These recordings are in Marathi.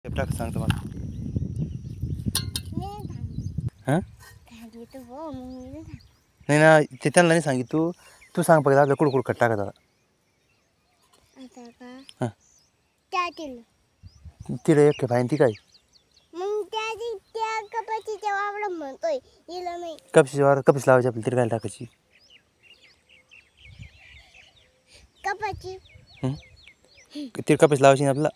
टाक सांगतो मला. हां नाही ना ते त्यांना नाही सांगित तू सांग बघा आपल्या कुडकुड खट टाका दादा. हां तिला एक पाहिजे ती काय कपशीची वावर कपीस लावायची आपली तिला काय टाकायची ती कपीस लावायची ना आपला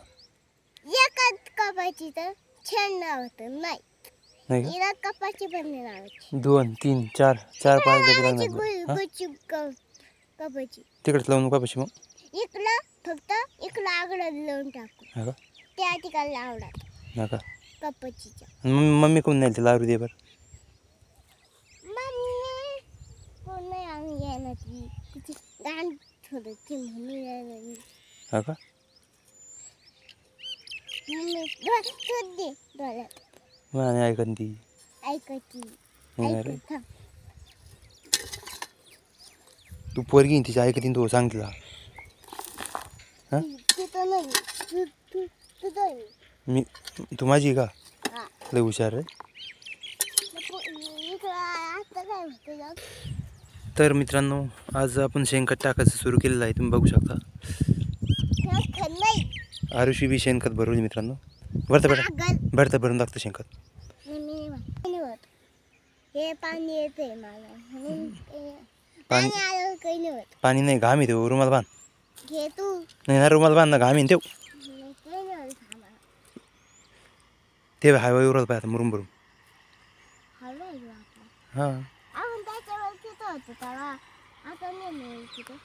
नाही का कपाची बनली लावायची 2 3 4 4 5 डबे लागणार कपाची तिकडेच लावून कपाशी मग इकडं फक्त इकडं आगळं लावून टाकू हा का त्या ठिकाणी आवडत हा का कपाचीच्या मम्मी कोण नाही लावू दे बरं मम्मी कोण नाही आम्ही यायला तिची गाण थोडं ती मम्मी यायला हा का मम्मी दूध दे डोळ्यात मला नाही ऐकत ती ऐकायची नाही रे ऐकत तू पोरगी तिच्या ऐकतीन तू सांग तिला हां तिथं नाही तुझं मी तू माझी का हा लय हुशार रे. इकडं आता काय होतं तर मित्रांनो आज आपण शेणखत टाकायचं सुरू केलेलं आहे तुम्ही बघू शकता. नाही आरुषी बी शेणखत भरवली मित्रांनो भरून टाकतं शेणखत हे पाणी येते मला म्हणून पाणी आलं काही नाही होत पाणी नाही घाम येते रुमाल बांध घे तू नाही ना रुमाल बांध ना घाम येते ते हायवे उरत पाहिजे मुरुम भरून हां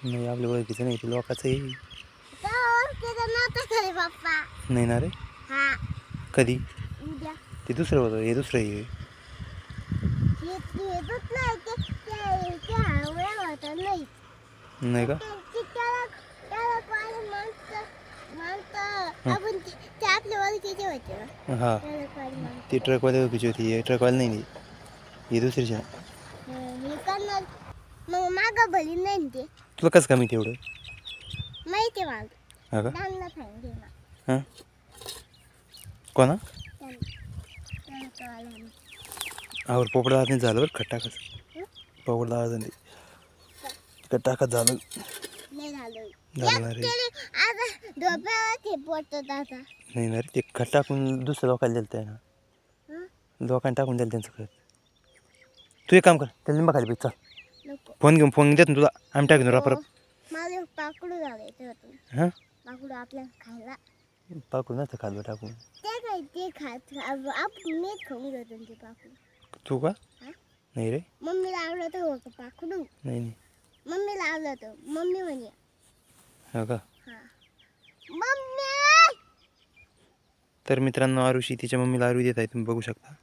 नाही आपल्या ओळखीचं नाही ते लोकांचं आहे नाही ना रे कधी ते दुसरं होतं हे दुसरं आहे नाही का हां ती ट्रकवाले ओळखीची होती हे ट्रकवाले नाही ही दुसरीची आहे. मग माग भली नाही ते तुला कसं कमी तेवढं माहिती माग हा का त्यांना सांगते हां कोणा आवर पोपड दादा नाही झालं बरं खट टाकायचं पोपड दादा नाही खट टाकत झालं नाही झालं झालं रे आता डोक्यावर ते पडतं आता नाही ना रे ते खट टाकून दुसऱ्या लोकांना दिलं आहे ना लोकांना टाकून द्याल त्यांचं खत. तू एक काम कर त्या लिंबा खाली चल नको फोन देत ना तुला आम्ही टाकून राहा परत माझं पाकडू झालं हां पाकडू आपल्याला खायला पाकून नसतं खाल्लं टाकून ते काय ते खात आपण मीच खाऊन घेतो ते पाकडू तू का हा? नाही रे मम्मीला आवडत होतं पाकडू नाही मम्मीला आवडत मम्मी म्हणे हा का हा मम्मी तर मित्रांनो आरुषी तिच्या मम्मीला आरू देत आहे तुम्ही बघू शकता.